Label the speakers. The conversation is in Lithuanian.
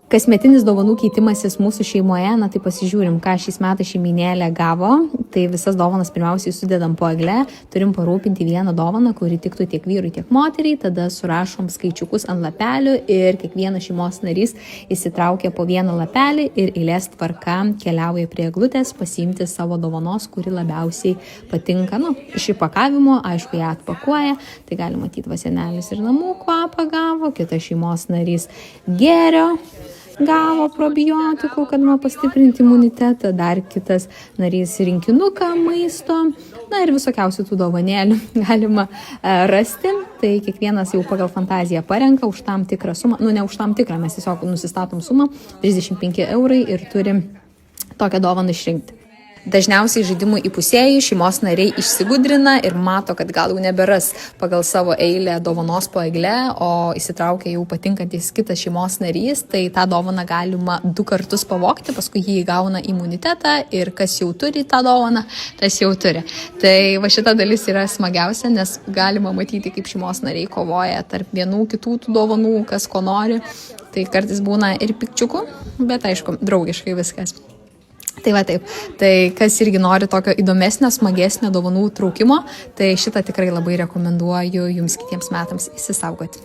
Speaker 1: Kasmetinis dovanų keitimasis mūsų šeimoje, tai pasižiūrim, ką šiais metais šeiminėlė gavo. Tai visas dovanas pirmiausiai sudedam po egle, turim parūpinti vieną dovaną, kuri tiktų tiek vyrui, tiek moteriai, tada surašom skaičiukus ant lapelių ir kiekvienas šeimos narys įsitraukia po vieną lapelį ir eilės tvarka keliauja prie eglutės pasiimti savo dovanos, kuri labiausiai patinka. Iš įpakavimo, aišku, ją atpakuoja, tai gali matyti, va senelis ir namų kvapą gavo, kitas šeimos narys gėrio gavo probiotikų, kad pastiprinti imunitetą, dar kitas narys rinkinuką maisto, ir visokiausių tų dovanėlių galima rasti. Tai kiekvienas jau pagal fantaziją parenka už tam tikrą sumą, ne už tam tikrą, mes tiesiog nusistatom sumą 35 eurai ir turim tokią dovaną išrinkti. Dažniausiai žaidimų įpusėjai šeimos nariai išsigudrina ir mato, kad gal jau neberas pagal savo eilę dovanos po egle, o įsitraukia jau patinkantis kitas šeimos narys, tai tą dovaną galima 2 kartus pavogti, paskui jį įgauna imunitetą ir kas jau turi tą dovaną, tas jau turi. Tai va šita dalis yra smagiausia, nes galima matyti, kaip šeimos nariai kovoja tarp vienų kitų tų dovanų, kas ko nori. Tai kartais būna ir pikčiukų, bet aišku, draugiškai viskas. Tai va taip, tai kas irgi nori tokio įdomesnio, smagesnio dovanų traukimo, tai šitą tikrai labai rekomenduoju jums kitiems metams įsisaugoti.